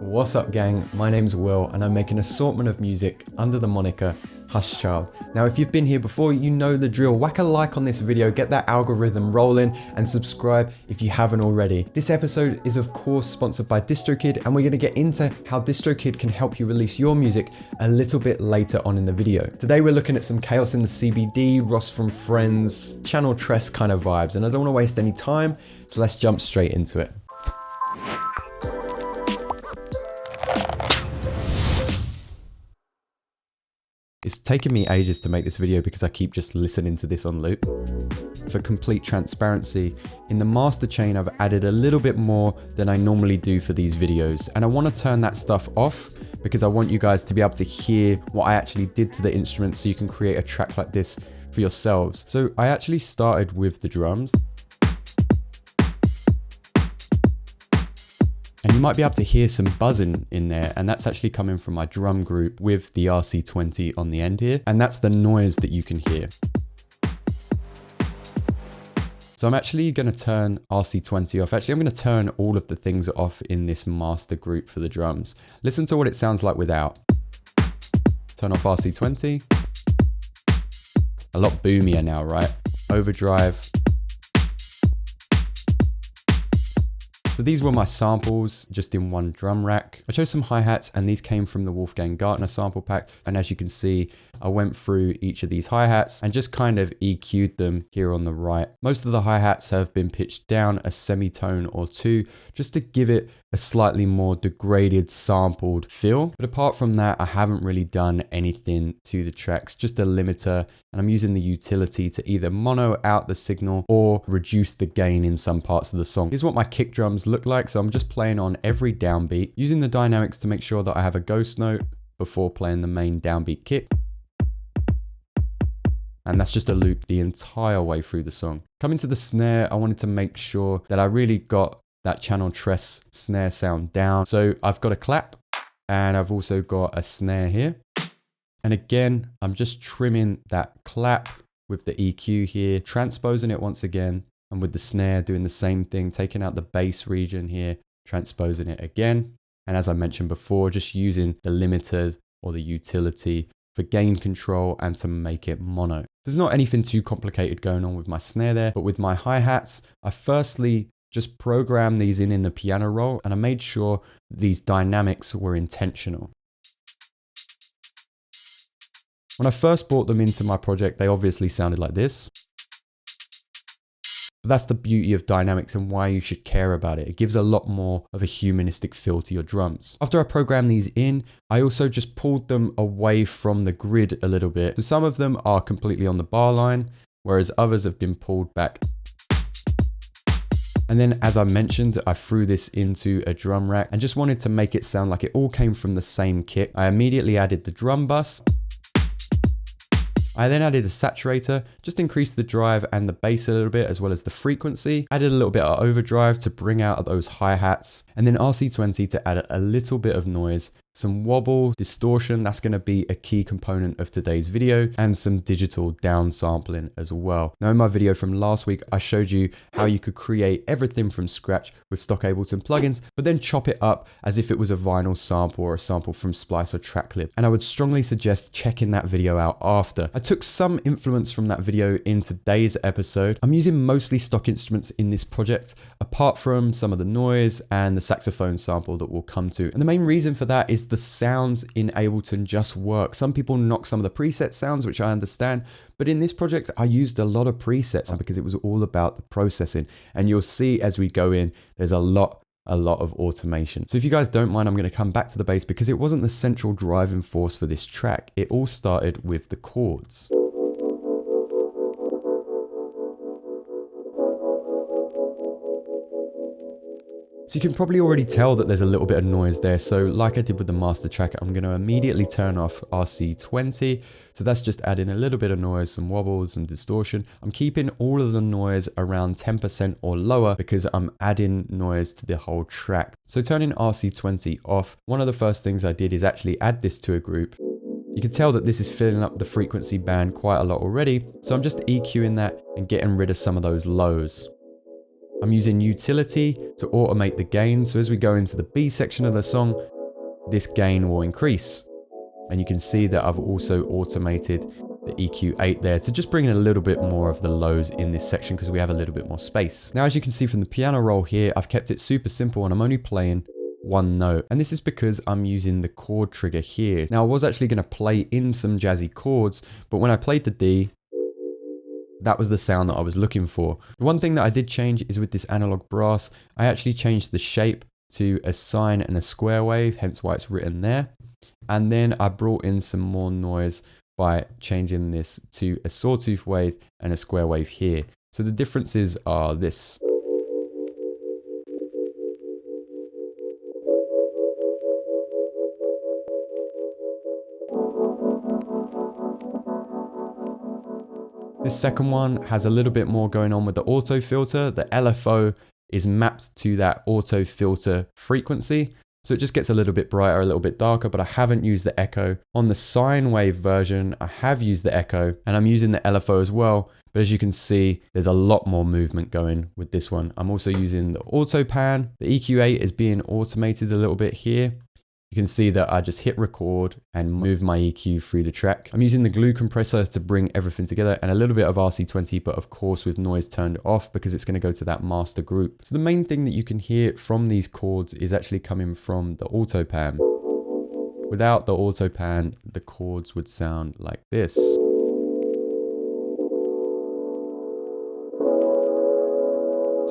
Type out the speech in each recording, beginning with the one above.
What's up gang, my name's Will and I'm making an assortment of music under the moniker Hush Child. Now if you've been here before, you know the drill. Whack a like on this video, get that algorithm rolling and subscribe if you haven't already. This episode is of course sponsored by DistroKid and we're going to get into how DistroKid can help you release your music a little bit later on in the video. Today we're looking at some chaos in the CBD, Ross from Friends, Channel Tress kind of vibes, and I don't want to waste any time, so let's jump straight into it. It's taken me ages to make this video because I keep just listening to this on loop. For complete transparency, in the master chain I've added a little bit more than I normally do for these videos, and I want to turn that stuff off because I want you guys to be able to hear what I actually did to the instrument so you can create a track like this for yourselves. So I actually started with the drums. And you might be able to hear some buzzing in there, and that's actually coming from my drum group with the RC20 on the end here, and that's the noise that you can hear. So I'm actually going to turn RC20 off. Actually, I'm going to turn all of the things off in this master group for the drums. Listen to what it sounds like without. Turn off RC20. A lot boomier now, right? Overdrive. So these were my samples just in one drum rack. I chose some hi-hats and these came from the Wolfgang Gartner sample pack. And as you can see, I went through each of these hi-hats and just kind of EQ'd them here on the right. Most of the hi-hats have been pitched down a semitone or two just to give it a slightly more degraded sampled feel. But apart from that, I haven't really done anything to the tracks, just a limiter. And I'm using the utility to either mono out the signal or reduce the gain in some parts of the song. Here's what my kick drums look like. So I'm just playing on every downbeat, using the dynamics to make sure that I have a ghost note before playing the main downbeat kick. And that's just a loop the entire way through the song. Coming to the snare, I wanted to make sure that I really got that Channel Tress snare sound down. So I've got a clap and I've also got a snare here. And again, I'm just trimming that clap with the EQ here, transposing it once again, and with the snare doing the same thing, taking out the bass region here, transposing it again. And as I mentioned before, just using the limiters or the utility for gain control and to make it mono. There's not anything too complicated going on with my snare there, but with my hi-hats, I firstly just programmed these in the piano roll and I made sure these dynamics were intentional. When I first brought them into my project, they obviously sounded like this. But that's the beauty of dynamics and why you should care about it. It gives a lot more of a humanistic feel to your drums. After I programmed these in, I also just pulled them away from the grid a little bit. So some of them are completely on the bar line, whereas others have been pulled back. And then as I mentioned, I threw this into a drum rack and just wanted to make it sound like it all came from the same kit. I immediately added the drum bus. I then added a saturator, just increased the drive and the bass a little bit as well as the frequency. Added a little bit of overdrive to bring out those hi-hats, and then RC20 to add a little bit of noise, some wobble, distortion, that's going to be a key component of today's video, and some digital downsampling as well. Now in my video from last week, I showed you how you could create everything from scratch with stock Ableton plugins, but then chop it up as if it was a vinyl sample or a sample from Splice or Tracklib. And I would strongly suggest checking that video out after. I took some influence from that video in today's episode. I'm using mostly stock instruments in this project, apart from some of the noise and the saxophone sample that we'll come to. And the main reason for that is the sounds in Ableton just work. Some people knock some of the preset sounds, which I understand, but in this project I used a lot of presets because it was all about the processing. And you'll see as we go in, there's a lot of automation. So if you guys don't mind, I'm going to come back to the bass because it wasn't the central driving force for this track. It all started with the chords. So you can probably already tell that there's a little bit of noise there. So like I did with the master track, I'm going to immediately turn off RC20. So that's just adding a little bit of noise, some wobbles and distortion. I'm keeping all of the noise around 10% or lower because I'm adding noise to the whole track. So turning RC20 off, one of the first things I did is actually add this to a group. You can tell that this is filling up the frequency band quite a lot already. So I'm just EQing that and getting rid of some of those lows. I'm using utility to automate the gain. So as we go into the B section of the song, this gain will increase. And you can see that I've also automated the EQ8 there to just bring in a little bit more of the lows in this section because we have a little bit more space. Now, as you can see from the piano roll here, I've kept it super simple and I'm only playing one note. And this is because I'm using the chord trigger here. Now, I was actually going to play in some jazzy chords, but when I played the D, that was the sound that I was looking for. The one thing that I did change is with this analog brass, I actually changed the shape to a sine and a square wave, hence why it's written there. And then I brought in some more noise by changing this to a sawtooth wave and a square wave here. So the differences are this. This second one has a little bit more going on with the auto filter. The LFO is mapped to that auto filter frequency. So it just gets a little bit brighter, a little bit darker, but I haven't used the echo. On the sine wave version, I have used the echo and I'm using the LFO as well. But as you can see, there's a lot more movement going with this one. I'm also using the auto pan. The EQ8 is being automated a little bit here. You can see that I just hit record and move my EQ through the track. I'm using the glue compressor to bring everything together and a little bit of RC20, but of course with noise turned off because it's going to go to that master group. So the main thing that you can hear from these chords is actually coming from the auto pan. Without the auto pan, the chords would sound like this.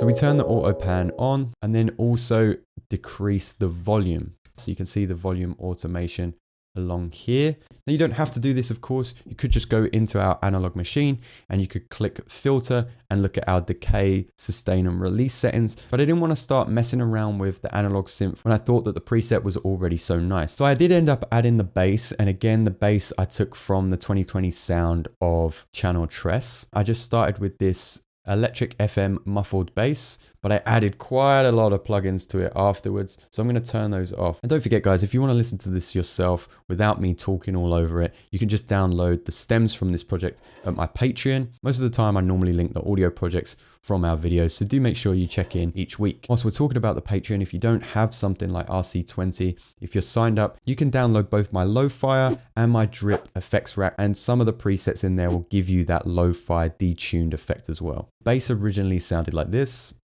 So we turn the auto pan on and then also decrease the volume. So you can see the volume automation along here. Now you don't have to do this, of course. You could just go into our analog machine and you could click filter and look at our decay, sustain and release settings. But I didn't want to start messing around with the analog synth when I thought that the preset was already so nice. So I did end up adding the bass. And again, the bass I took from the 2020 sound of Channel Tress. I just started with this electric FM muffled bass, but I added quite a lot of plugins to it afterwards. So I'm going to turn those off. And don't forget guys, if you want to listen to this yourself without me talking all over it, you can just download the stems from this project at my Patreon. Most of the time I normally link the audio projects from our videos, so do make sure you check in each week. Whilst we're talking about the Patreon, if you don't have something like RC20, if you're signed up, you can download both my lo-fi and my drip effects rack, and some of the presets in there will give you that lo-fi detuned effect as well. Bass originally sounded like this.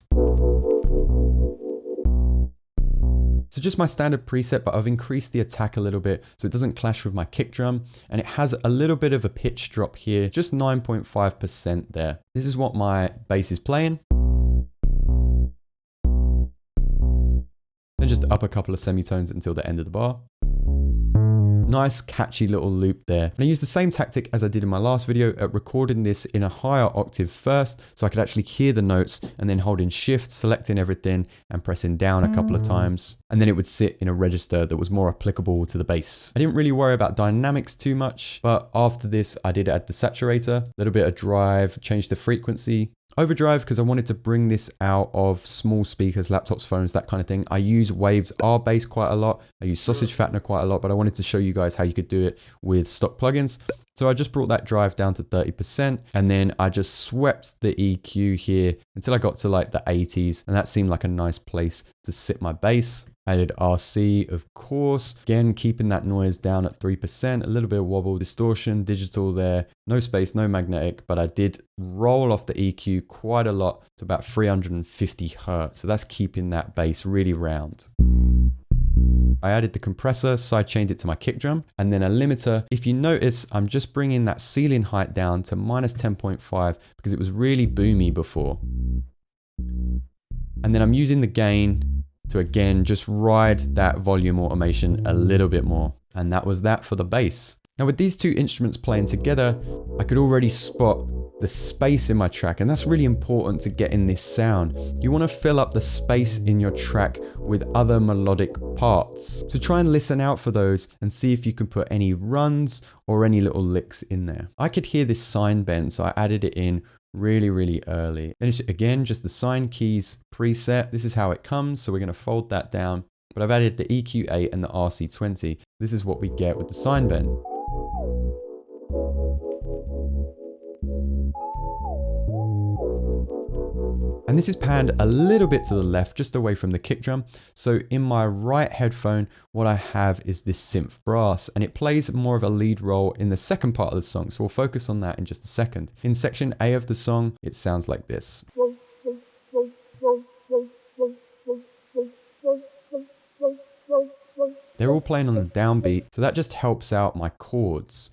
So just my standard preset, but I've increased the attack a little bit so it doesn't clash with my kick drum, and it has a little bit of a pitch drop here, just 9.5% there. This is what my bass is playing. Then just up a couple of semitones until the end of the bar. Nice catchy little loop there. And I used the same tactic as I did in my last video at recording this in a higher octave first, so I could actually hear the notes, and then holding shift, selecting everything and pressing down a couple of times. And then it would sit in a register that was more applicable to the bass. I didn't really worry about dynamics too much, but after this I did add the saturator, a little bit of drive, change the frequency. Overdrive, because I wanted to bring this out of small speakers, laptops, phones, that kind of thing. I use Waves R bass quite a lot. I use Sausage Fattener quite a lot, but I wanted to show you guys how you could do it with stock plugins. So I just brought that drive down to 30%, and then I just swept the EQ here until I got to like the 80s, and that seemed like a nice place to sit my bass. Added RC, of course, again keeping that noise down at 3%, a little bit of wobble, distortion, digital there, no space, no magnetic, but I did roll off the EQ quite a lot to about 350 hertz, so that's keeping that bass really round. I added the compressor, sidechained it to my kick drum, and then a limiter. If you notice, I'm just bringing that ceiling height down to minus 10.5 because it was really boomy before. And then I'm using the gain to again just ride that volume automation a little bit more. And that was that for the bass. Now with these two instruments playing together, I could already spot the space in my track, and that's really important to get in this sound. You want to fill up the space in your track with other melodic parts. So try and listen out for those and see if you can put any runs or any little licks in there. I could hear this sine bend, so I added it in really early. And it's again just the sine keys preset. This is how it comes, so we're going to fold that down. But I've added the EQ8 and the RC20. This is what we get with the sine bend. And this is panned a little bit to the left, just away from the kick drum. So in my right headphone, what I have is this synth brass, and it plays more of a lead role in the second part of the song. So we'll focus on that in just a second. In section A of the song, it sounds like this. They're all playing on the downbeat, so that just helps out my chords.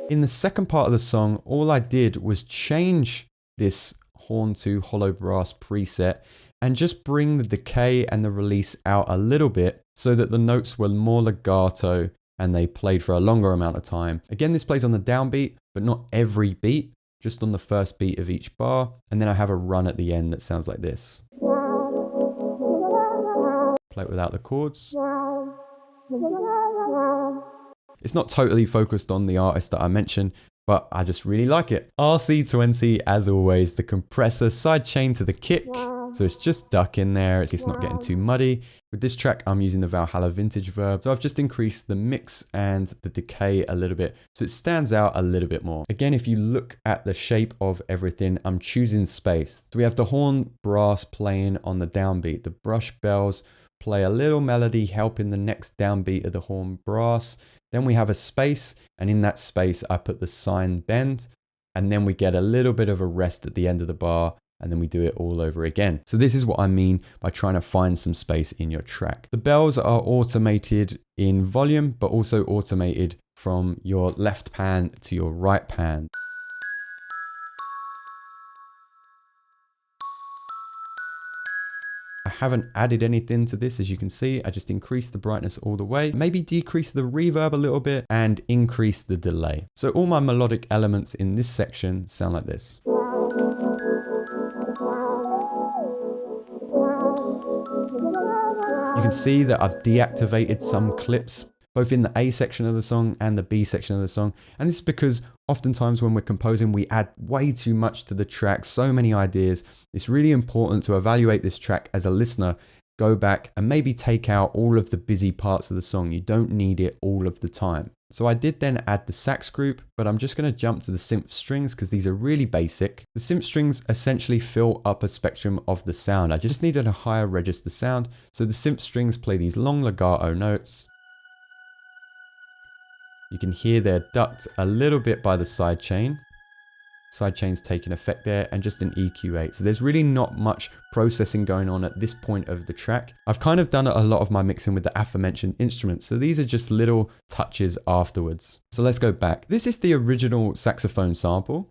In the second part of the song, all I did was change this horn to hollow brass preset and just bring the decay and the release out a little bit so that the notes were more legato and they played for a longer amount of time. Again, this plays on the downbeat, but not every beat, just on the first beat of each bar. And then I have a run at the end that sounds like this. Play it without the chords. It's not totally focused on the artist that I mentioned, but I just really like it. RC20, as always, the compressor sidechain to the kick. So it's just duck in there. It's not getting too muddy. With this track, I'm using the Valhalla Vintage Verb. So I've just increased the mix and the decay a little bit, so it stands out a little bit more. Again, if you look at the shape of everything, I'm choosing space. So we have the horn brass playing on the downbeat. The brush bells play a little melody helping the next downbeat of the horn brass. Then we have a space, and in that space, I put the sine bend, and then we get a little bit of a rest at the end of the bar, and then we do it all over again. So this is what I mean by trying to find some space in your track. The bells are automated in volume, but also automated from your left pan to your right pan. I haven't added anything to this, as you can see. I just increased the brightness all the way, maybe decrease the reverb a little bit and increase the delay. So all my melodic elements in this section sound like this. You can see that I've deactivated some clips, both in the A section of the song and the B section of the song. And this is because oftentimes when we're composing, we add way too much to the track, so many ideas. It's really important to evaluate this track as a listener, go back and maybe take out all of the busy parts of the song. You don't need it all of the time. So I did then add the sax group, but I'm just going to jump to the synth strings because these are really basic. The synth strings essentially fill up a spectrum of the sound. I just needed a higher register sound. So the synth strings play these long legato notes. You can hear they're ducked a little bit by the sidechain. Sidechain's taking effect there, and just an EQ8. So there's really not much processing going on at this point of the track. I've kind of done a lot of my mixing with the aforementioned instruments. So these are just little touches afterwards. So let's go back. This is the original saxophone sample.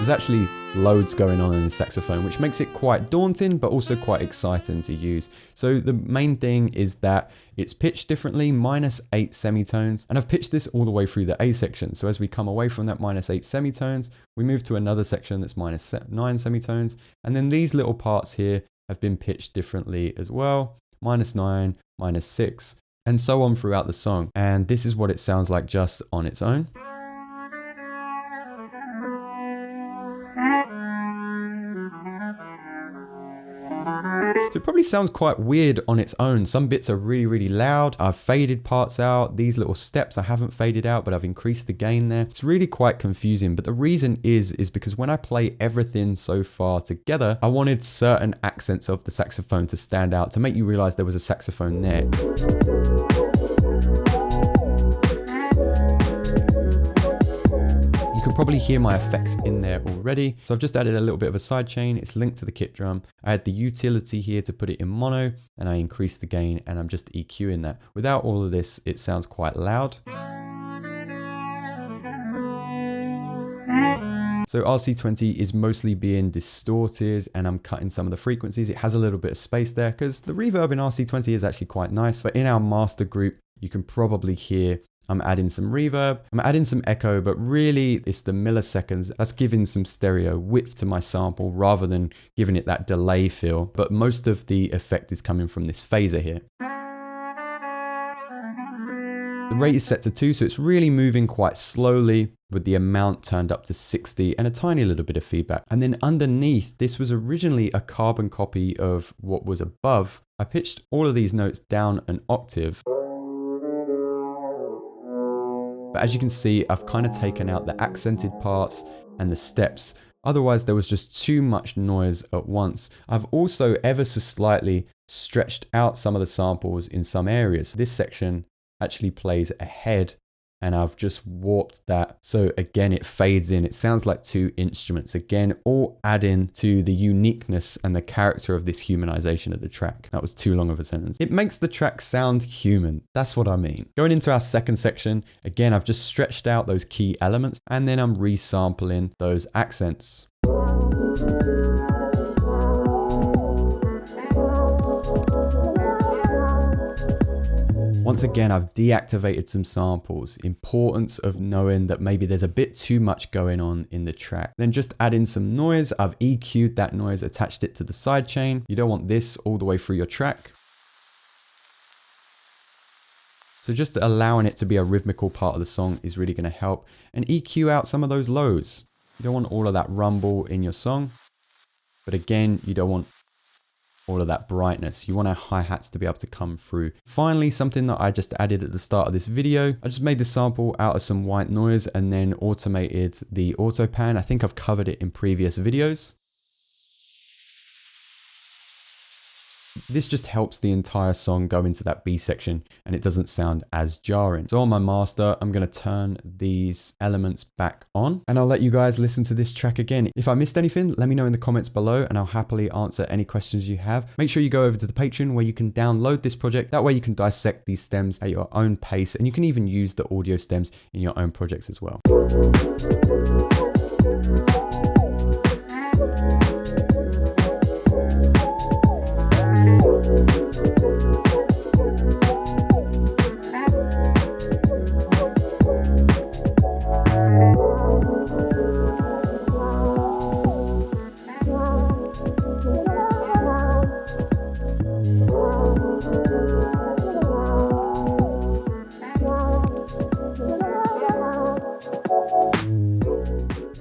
There's actually loads going on in the saxophone, which makes it quite daunting, but also quite exciting to use. So the main thing is that it's pitched differently, -8 semitones, and I've pitched this all the way through the A section. So as we come away from that -8 semitones, we move to another section that's -9 semitones. And then these little parts here have been pitched differently as well, -9, -6, and so on throughout the song. And this is what it sounds like just on its own. So it probably sounds quite weird on its own. Some bits are really, really loud. I've faded parts out. These little steps I haven't faded out, but I've increased the gain there. It's really quite confusing. But the reason is because when I play everything so far together, I wanted certain accents of the saxophone to stand out, to make you realize there was a saxophone there. You can probably hear my effects in there already. So I've just added a little bit of a sidechain. It's linked to the kick drum. I had the utility here to put it in mono, and I increased the gain, and I'm just EQing that. Without all of this, it sounds quite loud. So RC20 is mostly being distorted and I'm cutting some of the frequencies. It has a little bit of space there because the reverb in RC20 is actually quite nice. But in our master group, you can probably hear I'm adding some reverb, I'm adding some echo, but really it's the milliseconds that's giving some stereo width to my sample rather than giving it that delay feel. But most of the effect is coming from this phaser here. The rate is set to 2, so it's really moving quite slowly with the amount turned up to 60 and a tiny little bit of feedback. And then underneath, this was originally a carbon copy of what was above. I pitched all of these notes down an octave. But as you can see, I've kind of taken out the accented parts and the steps. Otherwise, there was just too much noise at once. I've also ever so slightly stretched out some of the samples in some areas. This section actually plays ahead and I've just warped that. So again, it fades in. It sounds like two instruments. Again, all adding to the uniqueness and the character of this humanization of the track. That was too long of a sentence. It makes the track sound human. That's what I mean. Going into our second section, again, I've just stretched out those key elements and then I'm resampling those accents. Once again, I've deactivated some samples. Importance of knowing that maybe there's a bit too much going on in the track. Then just add in some noise. I've EQ'd that noise, attached it to the sidechain. You don't want this all the way through your track. So just allowing it to be a rhythmical part of the song is really going to help. And EQ out some of those lows. You don't want all of that rumble in your song. But again, you don't want all of that brightness. You want our hi-hats to be able to come through. Finally, something that I just added at the start of this video, I just made the sample out of some white noise and then automated the auto pan. I think I've covered it in previous videos. This just helps the entire song go into that B section and it doesn't sound as jarring. So on my master, I'm going to turn these elements back on and I'll let you guys listen to this track again. If I missed anything, let me know in the comments below and I'll happily answer any questions you have. Make sure you go over to the Patreon where you can download this project. That way you can dissect these stems at your own pace and you can even use the audio stems in your own projects as well.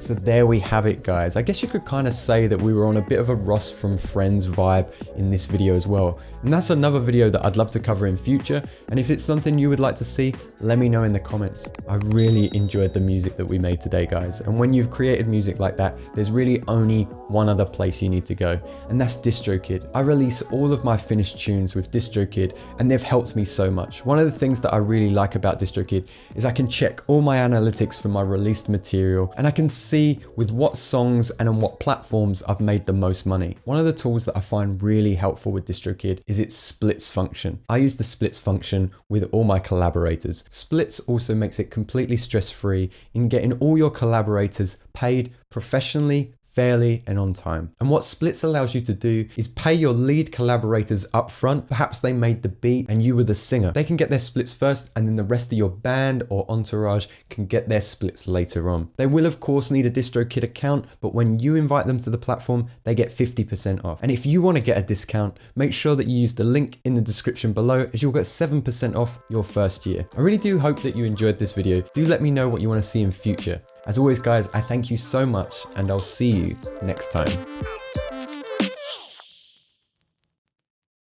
So there we have it, guys. I guess you could kind of say that we were on a bit of a Ross from Friends vibe in this video as well. And that's another video that I'd love to cover in future. And if it's something you would like to see, let me know in the comments. I really enjoyed the music that we made today, guys. And when you've created music like that, there's really only one other place you need to go, and that's DistroKid. I release all of my finished tunes with DistroKid, and they've helped me so much. One of the things that I really like about DistroKid is I can check all my analytics for my released material, and I can see with what songs and on what platforms I've made the most money. One of the tools that I find really helpful with DistroKid is its splits function. I use the splits function with all my collaborators. Splits also makes it completely stress-free in getting all your collaborators paid professionally, fairly and on time. And what splits allows you to do is pay your lead collaborators up front. Perhaps they made the beat and you were the singer. They can get their splits first and then the rest of your band or entourage can get their splits later on. They will of course need a DistroKid account, but when you invite them to the platform, they get 50% off. And if you want to get a discount, make sure that you use the link in the description below as you'll get 7% off your first year. I really do hope that you enjoyed this video. Do let me know what you want to see in future. As always, guys, I thank you so much and I'll see you next time.